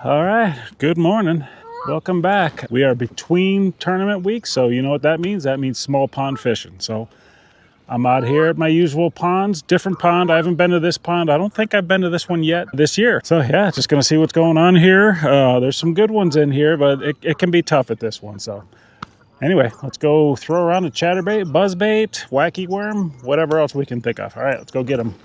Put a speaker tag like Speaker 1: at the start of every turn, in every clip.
Speaker 1: All right, good morning. Welcome back. We are between tournament weeks, so you know what that means? That means small pond fishing. So I'm out here at my usual ponds, different pond. I haven't been to this pond. I don't think I've been to this one yet this year. So yeah, just gonna see what's going on here. There's some good ones in here, but it can be tough at this one. So anyway, let's go throw around a chatterbait, buzzbait, wacky worm, whatever else we can think of. All right, let's go get them.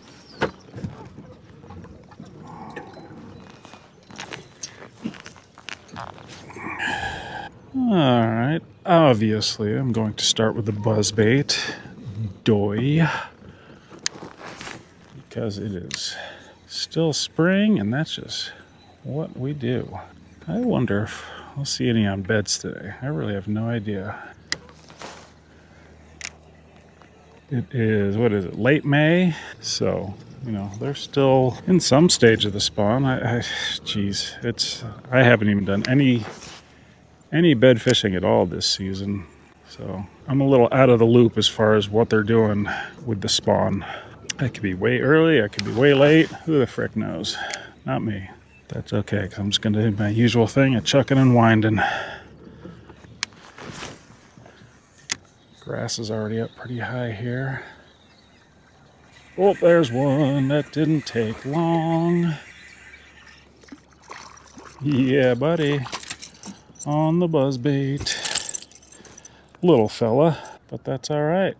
Speaker 1: All right, obviously I'm going to start with the buzzbait, doy, because it is still spring and that's just what we do. I wonder if I'll see any on beds today. I really have no idea. It is, what is it, late May? So, you know, they're still in some stage of the spawn. Geez, I haven't even done any bed fishing at all this season. So I'm a little out of the loop as far as what they're doing with the spawn. I could be way early, I could be way late. Who the frick knows? Not me. That's okay, because I'm just going to do my usual thing of chucking and winding. Grass is already up pretty high here. Oh, there's one. That didn't take long. Yeah, buddy. On the buzzbait. Little fella, but that's all right.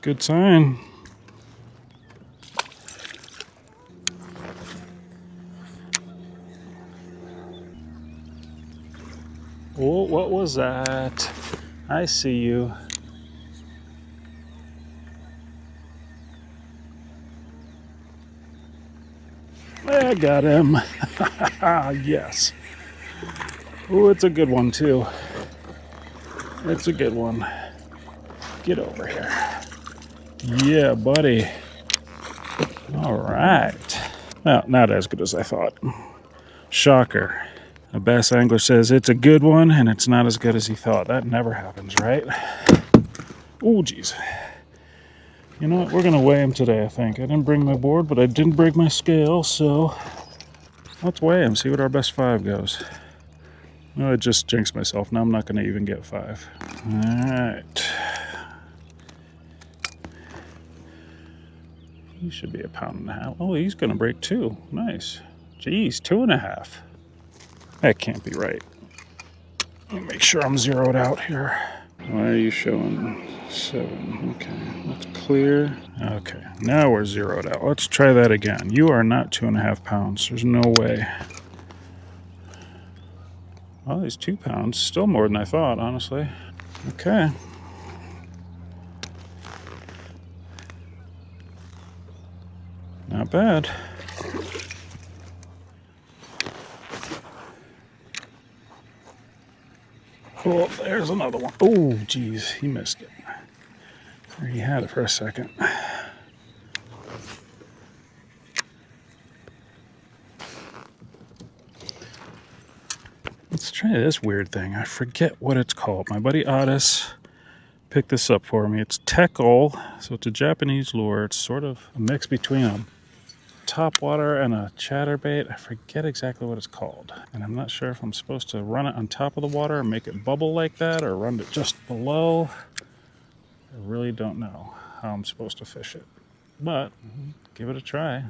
Speaker 1: Good sign. Oh, what was that? I see you. I got him. Yes. Oh, it's a good one too. It's a good one. Get over here. Yeah, buddy. All right. Well, not as good as I thought. Shocker. A bass angler says it's a good one and it's not as good as he thought. That never happens, right? Oh, geez. You know what? We're going to weigh him today, I think. I didn't bring my board, but I didn't break my scale, so let's weigh him, see what our best 5 goes. Oh, I just jinxed myself. Now I'm not going to even get 5. All right. He should be 1.5 pounds. Oh, he's going to break 2. Nice. Geez, 2.5. That can't be right. Let me make sure I'm zeroed out here. Why are you showing 7? Okay, that's clear. Okay, now we're zeroed out. Let's try that again. You are not 2.5 pounds. There's no way. Well, he's 2 pounds. Still more than I thought, honestly. Okay. Not bad. Oh, there's another one. Oh, geez, he missed it. There he had it for a second. Let's try this weird thing. I forget what it's called. My buddy Otis picked this up for me. It's Tekol, so it's a Japanese lure. It's sort of a mix between a topwater and a chatterbait. I forget exactly what it's called. And I'm not sure if I'm supposed to run it on top of the water and make it bubble like that or run it just below. I really don't know how I'm supposed to fish it. But give it a try.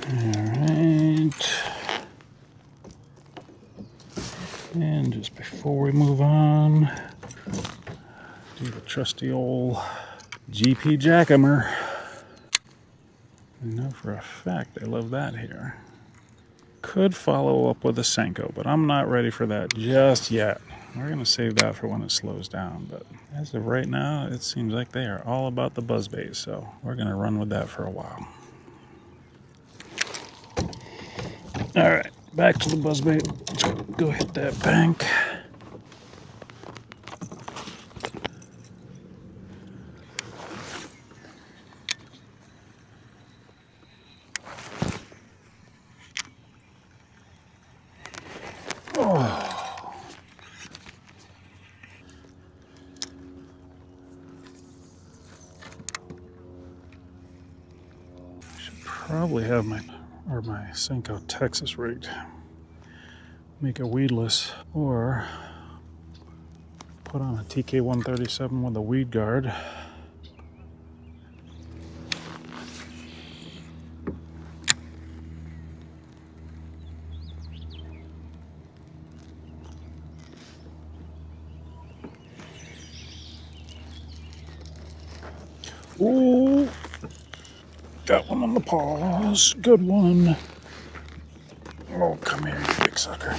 Speaker 1: Alright. And just before we move on, do the trusty old GP jackhammer. I know for a fact I love that here. Could follow up with a Senko, but I'm not ready for that just yet. We're going to save that for when it slows down, but as of right now, it seems like they are all about the buzzbait, so we're going to run with that for a while. All right, back to the buzzbait. Let's go hit that bank. Oh. probably have my Senko Texas rigged. Make it weedless, or put on a TK137 with a weed guard. Ooh, got one on the paws. Good one. Oh, come here, you big sucker.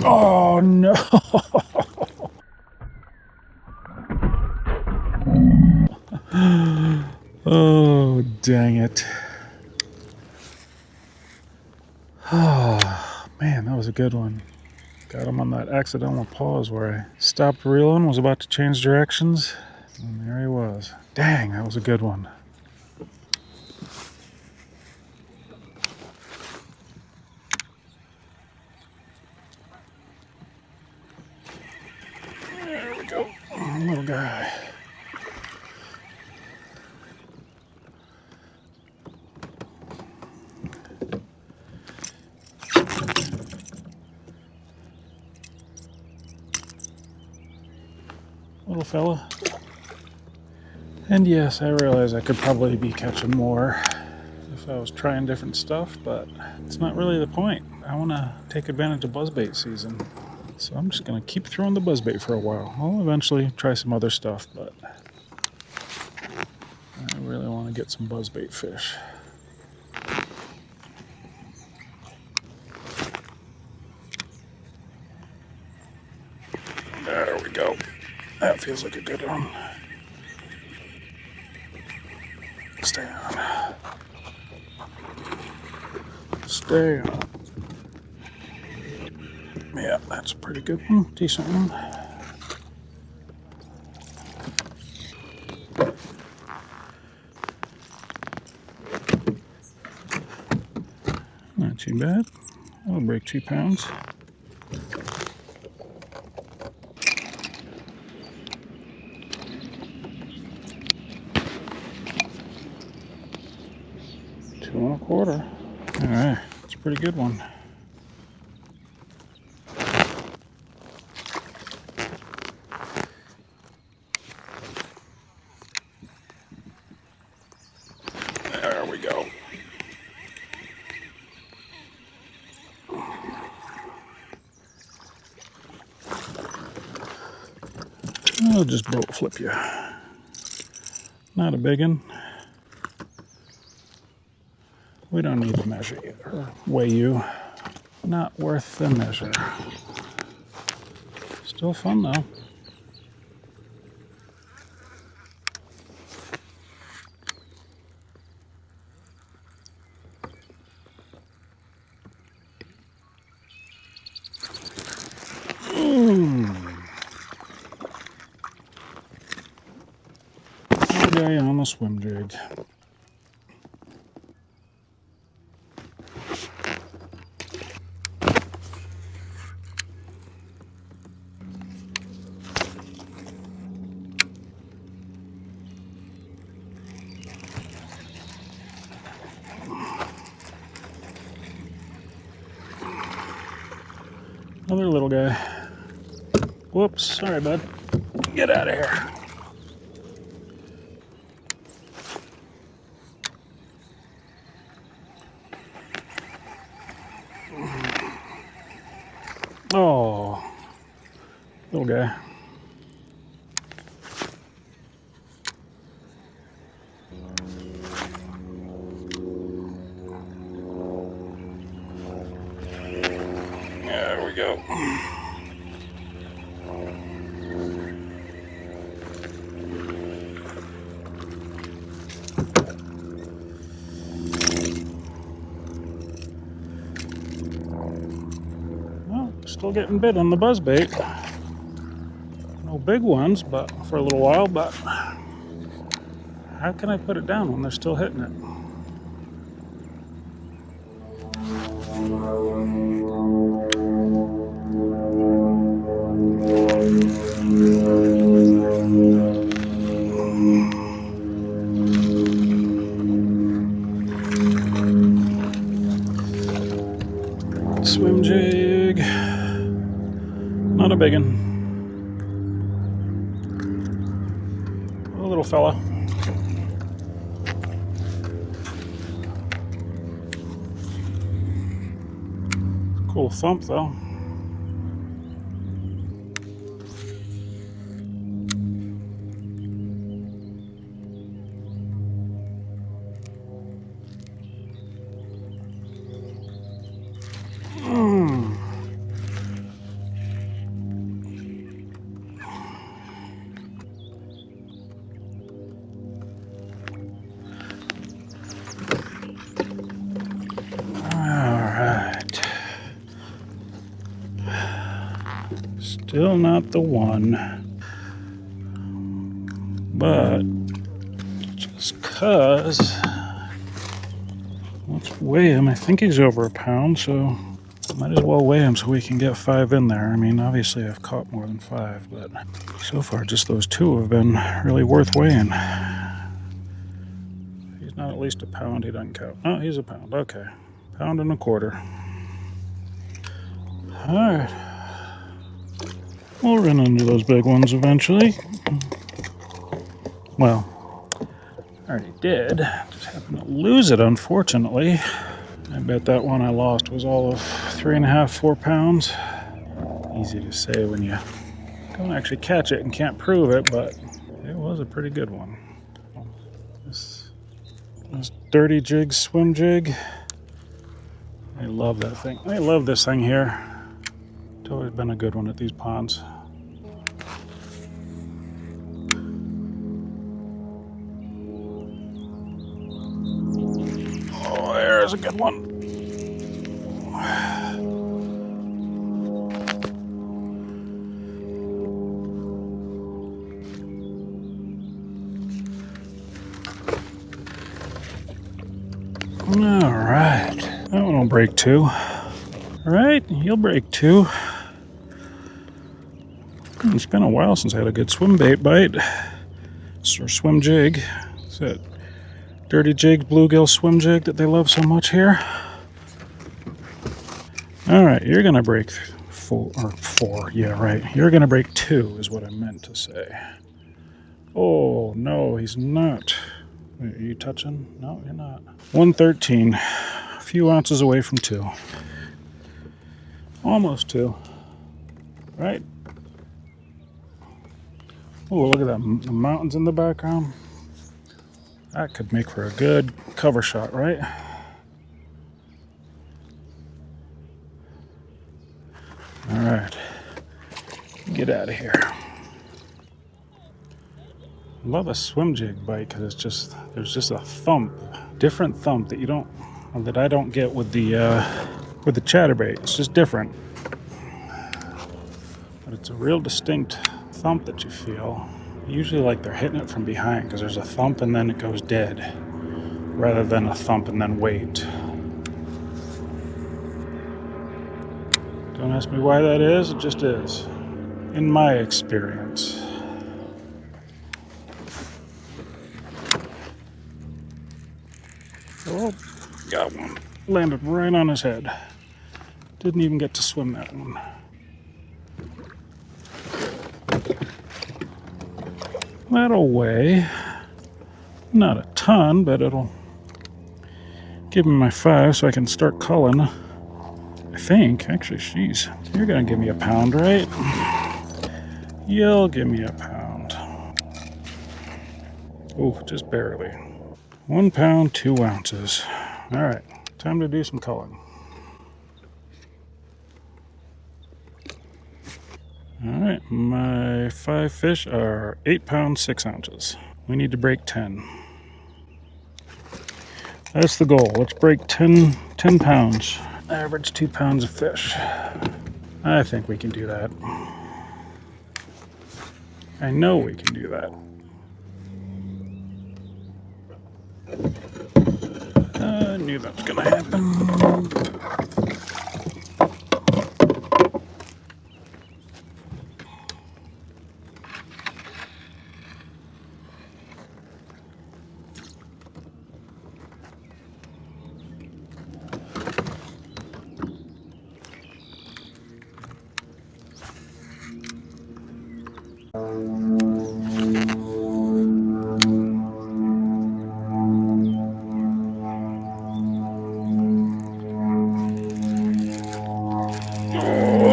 Speaker 1: Oh, no. Oh, dang it. Oh, man, that was a good one. Got him on that accidental pause where I stopped reeling, was about to change directions, and there he was. Dang, that was a good one. There we go. Little guy. Little fella. And yes, I realize I could probably be catching more if I was trying different stuff, but it's not really the point. I want to take advantage of buzzbait season. So I'm just going to keep throwing the buzzbait for a while. I'll eventually try some other stuff, but I really want to get some buzzbait fish. There we go. That feels like a good one. Stay on. Stay on. Yeah, that's a pretty good one. Decent one. Not too bad. I'll break 2 pounds. $2.25. All right, that's a pretty good one. There we go. I'll just boat flip you. Not a big one. We don't need to measure you or weigh you. Not worth the measure. Still fun though. Guy on the swim jig. Another little guy. Whoops, sorry bud. Get out of here. Oh, little guy. There we go. Still getting bit on the buzzbait. No big ones, but for a little while, but how can I put it down when they're still hitting it? Swim jig. Not a big one. A little fella. Cool thump though. Still not the one, but just cause, let's weigh him. I think he's over a pound, so might as well weigh him so we can get 5 in there. I mean, obviously I've caught more than 5, but so far just those 2 have been really worth weighing. He's not at least a pound, he doesn't count. Oh, he's a pound, okay. Pound and a quarter. All right. We'll run into those big ones eventually. Well, I already did. Just happened to lose it, unfortunately. I bet that one I lost was all of 3.5, 4 pounds. Easy to say when you don't actually catch it and can't prove it, but it was a pretty good one. This Dirty Jig swim jig. I love that thing. I love this thing here. It's always been a good one at these ponds. Oh, there's a good one. All right. That one will break 2. All right, he'll break 2. It's been a while since I had a good swim bait bite. Or swim jig. It's that Dirty Jig bluegill swim jig that they love so much here. Alright, you're gonna break 4. Yeah, right. You're gonna break 2 is what I meant to say. Oh, no, he's not. Wait, are you touching? No, you're not. 113. A few ounces away from 2. Almost 2. Right? Oh, look at that. The mountains in the background. That could make for a good cover shot, right? All right. Get out of here. Love a swim jig bite because there's just a thump, different thump that I don't get with the chatterbait. It's just different. But it's a real distinct thump that you feel. Usually like they're hitting it from behind because there's a thump and then it goes dead rather than a thump and then wait. Don't ask me why that is, it just is. In my experience. Oh, got one. Landed right on his head. Didn't even get to swim that one. That'll weigh not a ton, but it'll give me my 5 so I can start culling. I think, actually, she's. You're gonna give me a pound, right? You'll give me a pound. Oh, just barely. 1 pound, 2 ounces. All right, time to do some culling. All right, my 5 fish are 8 pounds, 6 ounces. We need to break 10. That's the goal. Let's break 10 pounds. Average 2 pounds of fish. I think we can do that. I know we can do that. I knew that was gonna happen.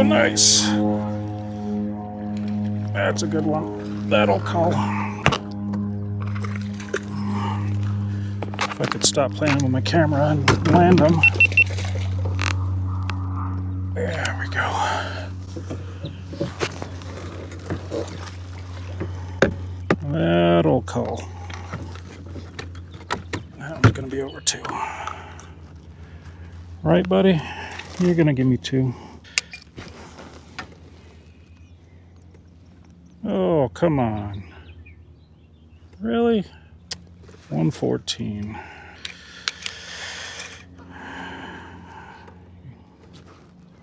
Speaker 1: Oh, nice. That's a good one. That'll call. If I could stop playing with my camera and land them. There we go. That'll call. That one's going to be over 2. Right, buddy? You're going to give me 2. Oh, come on. Really? 114.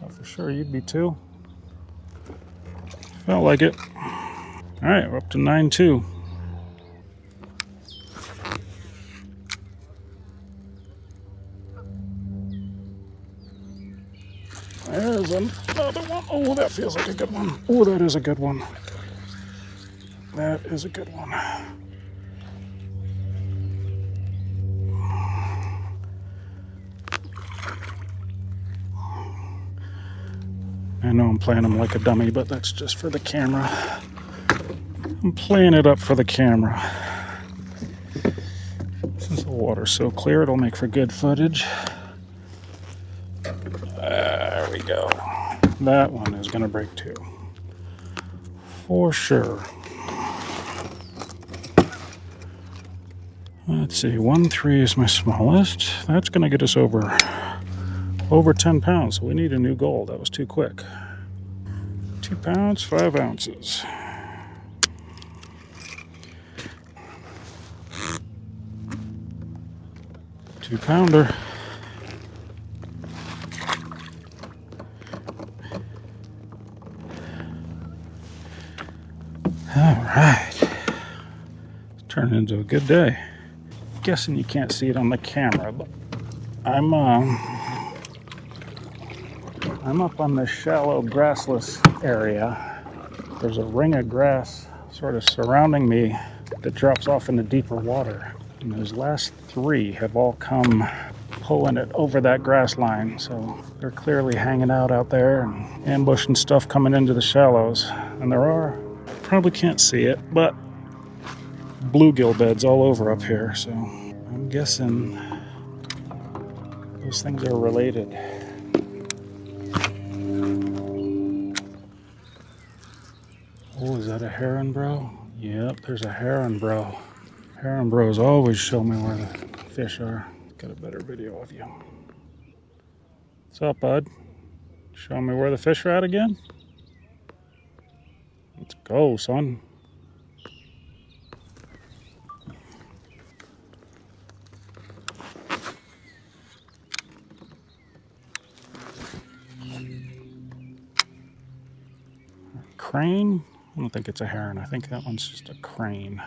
Speaker 1: Oh, for sure you'd be 2. Felt like it. All right, we're up to 9.2. There's another one. Oh, that feels like a good one. Oh, that is a good one. That is a good one. I know I'm playing them like a dummy, but that's just for the camera. I'm playing it up for the camera. Since the water's so clear, it'll make for good footage. There we go. That one is going to break 2. For sure. Let's see, 1.3 is my smallest. That's going to get us over 10 pounds. So we need a new goal. That was too quick. 2 pounds, 5 ounces. Two-pounder. All right. It's turned into a good day. Guessing you can't see it on the camera, but I'm up on this shallow grassless area. There's a ring of grass sort of surrounding me that drops off into deeper water. And those last 3 have all come pulling it over that grass line. So they're clearly hanging out there and ambushing stuff coming into the shallows. And there are, probably can't see it, but bluegill beds all over up here. So I'm guessing those things are related. Oh, is that a heron, bro? Yep, there's a heron, bro. Heron bros always show me where the fish are. Got a better video of you. What's up, bud? Show me where the fish are at again? Let's go, son. Crane? I don't think it's a heron. I think that one's just a crane.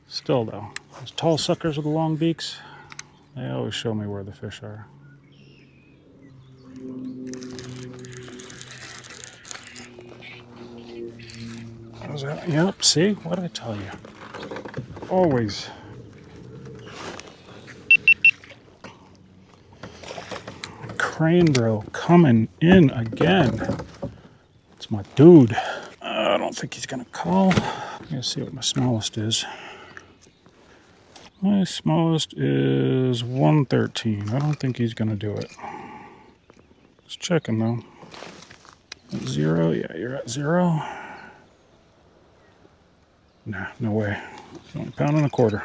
Speaker 1: Still though, those tall suckers with the long beaks, they always show me where the fish are. Was that? Yep, see? What did I tell you? Always. Crane bro coming in again. It's my dude. I don't think he's gonna call. I'm gonna see what my smallest is. My smallest is 113. I don't think he's gonna do it. Just checking though. 0? Yeah, you're at 0. Nah, no way. It's only £1.25.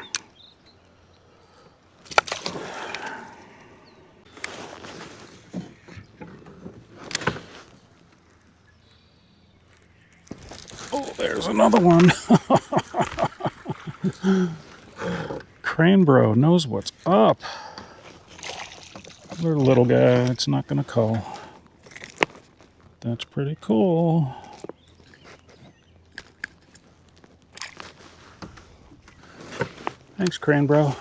Speaker 1: Oh, there's another one. Crane bro knows what's up. Another little guy. It's not gonna call. That's pretty cool. Thanks, Crane bro.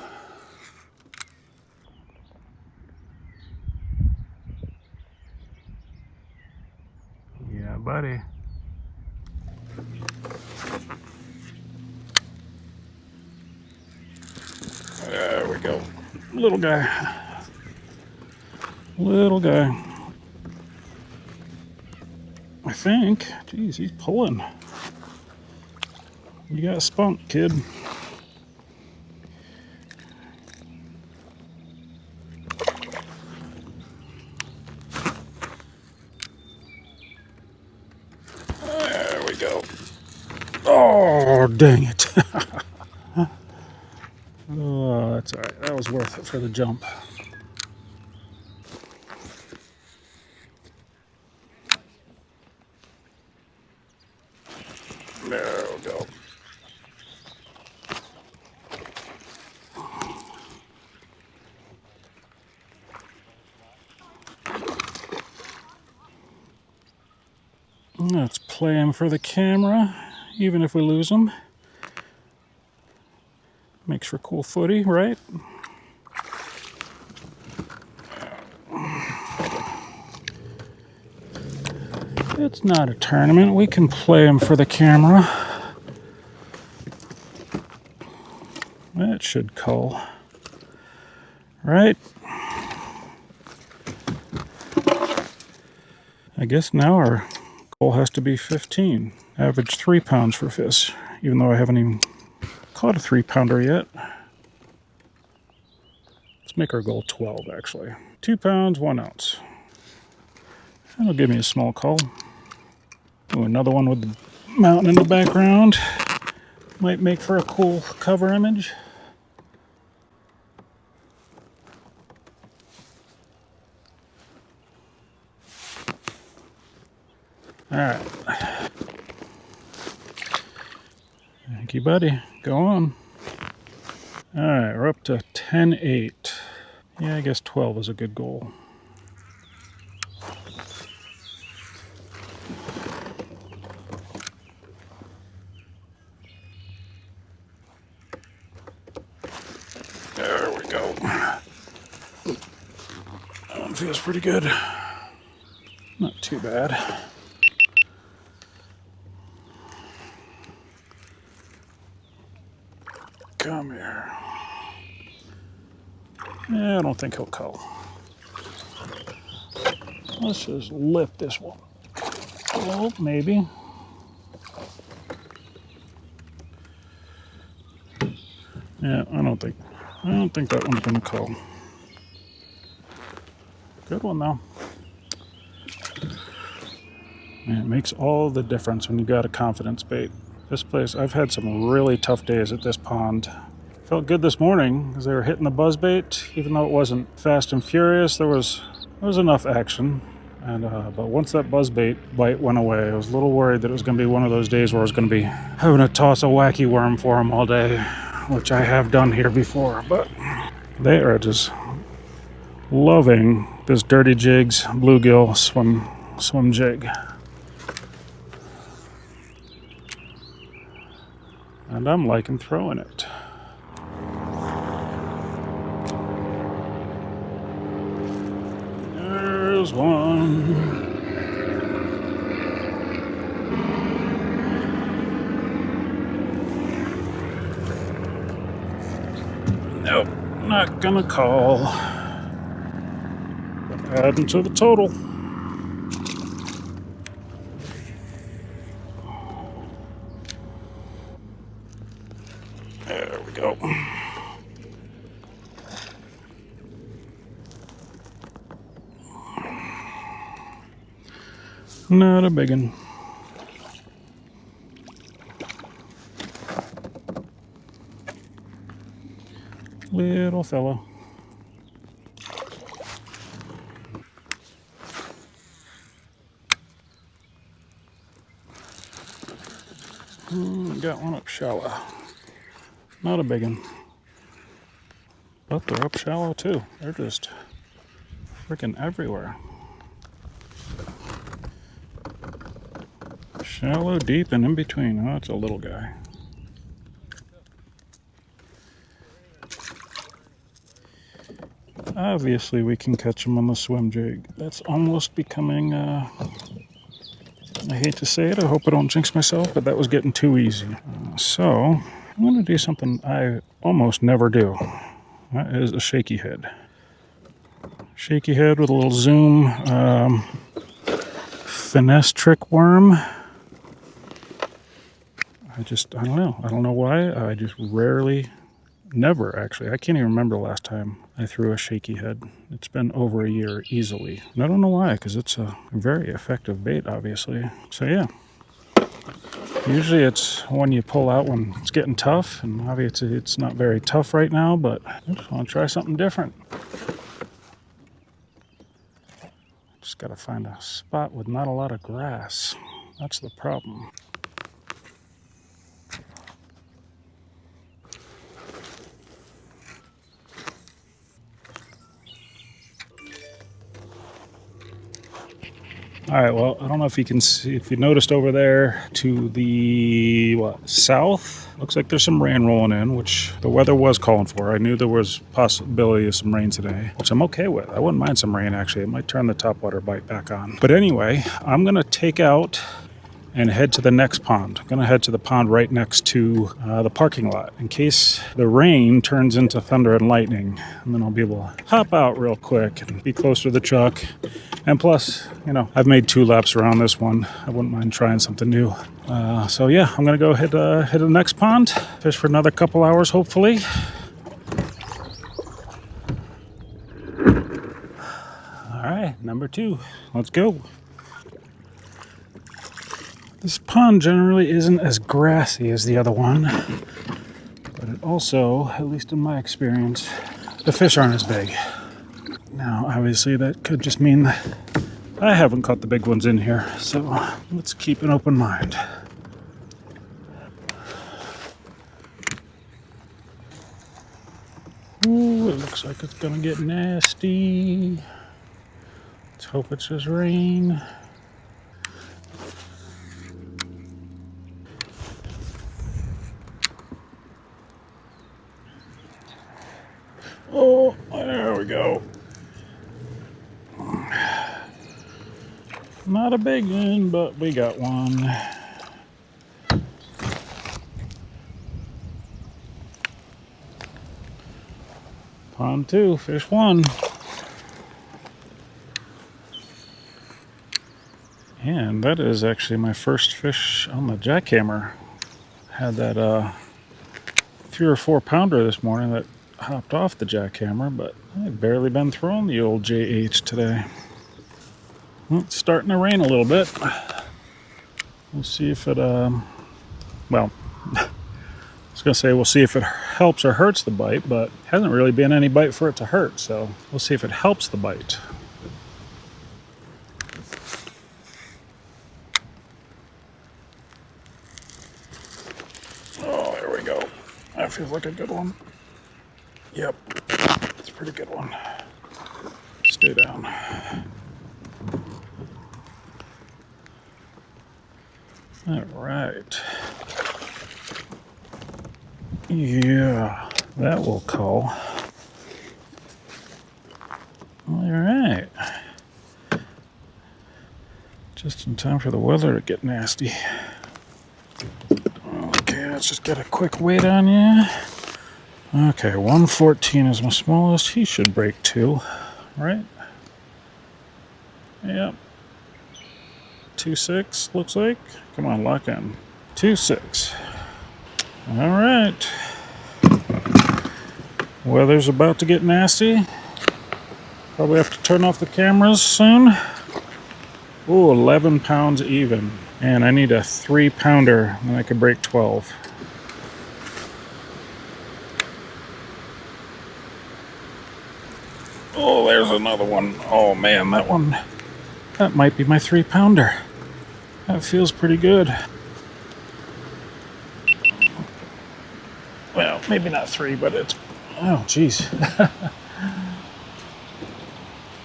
Speaker 1: Yeah, buddy. There we go. Little guy. Little guy. I think. Jeez, he's pulling. You got spunk, kid. There we go. Oh, dang it. Oh, that's all right. That was worth it for the jump. There we go. Let's play him for the camera, even if we lose him. Makes for cool footy, right? It's not a tournament. We can play him for the camera. That should cull. Right? I guess now our goal has to be 15. Average 3 pounds for fish, even though I haven't even caught a 3-pounder yet. Let's make our goal 12, actually. 2 pounds, 1 ounce. That'll give me a small cull. Ooh, another one with the mountain in the background. Might make for a cool cover image. All right. Thank you, buddy. Go on. All right, we're up to 10-8. Yeah, I guess 12 is a good goal. There we go. That one feels pretty good. Not too bad. Come here. Yeah, I don't think he'll cull. Let's just lift this one. Oh, maybe. Yeah, I don't think that one's gonna cull. Good one though. Man, it makes all the difference when you got a confidence bait. This place, I've had some really tough days at this pond. Felt good this morning because they were hitting the buzzbait, even though it wasn't fast and furious. There was enough action. And but once that buzzbait bite went away, I was a little worried that it was going to be one of those days where I was going to be having to toss a wacky worm for them all day, which I have done here before. But they are just loving this Dirty Jigs bluegill swim jig. And I'm liking throwing it. There's one. Nope, not gonna call. Adding to the total. There we go. Not a big one. Little fella. Got one up shallow. Not a big one. But they're up shallow too. They're just freaking everywhere. Shallow, deep, and in between. Oh, it's a little guy. Obviously, we can catch him on the swim jig. That's almost becoming, I hate to say it, I hope I don't jinx myself, but that was getting too easy. So, I'm going to do something I almost never do. That is a shaky head. Shaky head with a little zoom. finesse trick worm. I don't know. I don't know why. I just rarely, never actually. I can't even remember the last time I threw a shaky head. It's been over a year easily. And I don't know why, because it's a very effective bait, obviously. So yeah. Usually it's when you pull out when it's getting tough, and obviously it's not very tough right now, but I just want to try something different. Just got to find a spot with not a lot of grass. That's the problem. All right, well, I don't know if you can see, if you noticed over there to the south, looks like there's some rain rolling in, which the weather was calling for. I knew there was possibility of some rain today, which I'm okay with. I wouldn't mind some rain, actually. It might turn the topwater bite back on. But anyway, I'm going to take out and head to the next pond. I'm going to head to the pond right next to the parking lot in case the rain turns into thunder and lightning. And then I'll be able to hop out real quick and be close to the truck. And plus, you know, I've made 2 laps around this one. I wouldn't mind trying something new. So yeah, I'm going to go head to the next pond, fish for another couple hours, hopefully. All right, number 2. Let's go. This pond generally isn't as grassy as the other one, but it also, at least in my experience, the fish aren't as big. Now, obviously, that could just mean that I haven't caught the big ones in here, so let's keep an open mind. Ooh, it looks like it's gonna get nasty. Let's hope it's just rain. Oh, there we go. Not a big one, but we got one. Pond 2, fish 1. And that is actually my first fish on the jackhammer. Had that 3 or 4 pounder this morning that hopped off the jackhammer, but I've barely been throwing the old JH today. Well, it's starting to rain a little bit. We'll see if it, well, I was going to say we'll see if it helps or hurts the bite, but hasn't really been any bite for it to hurt, so we'll see if it helps the bite. Oh, there we go. That feels like a good one. Yep, it's a pretty good one. Stay down. All right. Yeah, that will call. All right. Just in time for the weather to get nasty. Okay, let's just get a quick weight on you. Okay, 114 is my smallest. He should break 2, right? Yep. 2.6 looks like. Come on, lock in. 2.6. All right. Weather's about to get nasty. Probably have to turn off the cameras soon. Ooh, 11 pounds even. And I need a 3 pounder and I could break 12. Oh, there's another one. Oh man, that might be my 3 pounder. That feels pretty good. Well, maybe not 3, but it's, oh geez.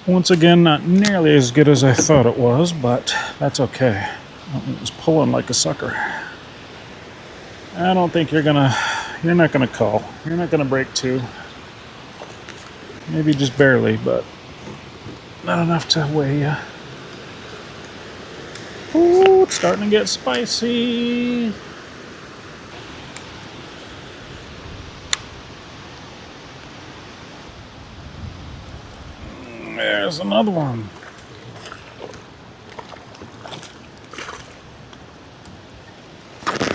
Speaker 1: Once again, not nearly as good as I thought it was, but that's okay. It was pulling like a sucker. I don't think you're not gonna call. You're not gonna break 2. Maybe just barely, but not enough to weigh you. Ooh, it's starting to get spicy. There's another one.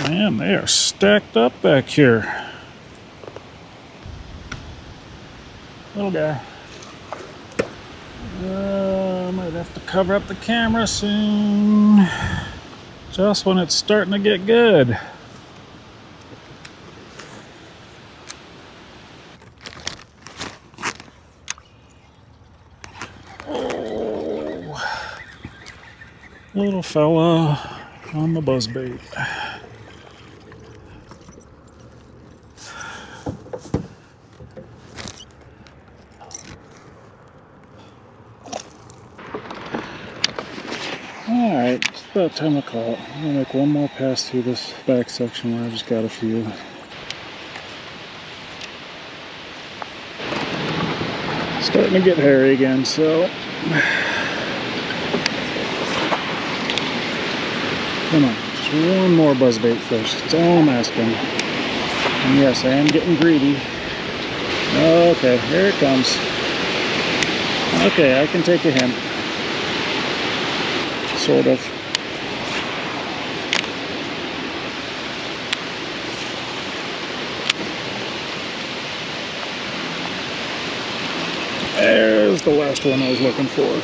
Speaker 1: Man, they are stacked up back here. Little guy. I might have to cover up the camera soon. Just when it's starting to get good. Oh, little fella on the buzzbait. Alright, it's about time to call it. I'm gonna make one more pass through this back section where I just got a few. Starting to get hairy again, so come on, just one more buzzbait fish. That's all I'm asking. And yes, I am getting greedy. Okay, here it comes. Okay, I can take a hint. Sort of. There's the last one I was looking for.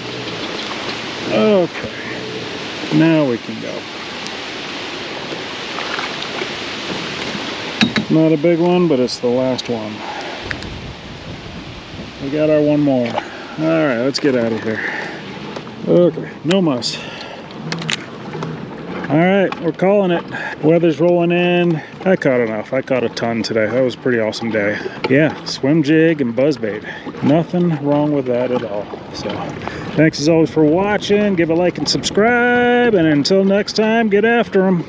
Speaker 1: Okay, now we can go. Not a big one, but it's the last one. We got our one more. Alright, let's get out of here. Okay, no muss. Alright, we're calling it. Weather's rolling in. I caught enough. I caught a ton today. That was a pretty awesome day. Yeah, swim jig and buzzbait. Nothing wrong with that at all. So, thanks as always for watching. Give a like and subscribe. And until next time, get after them.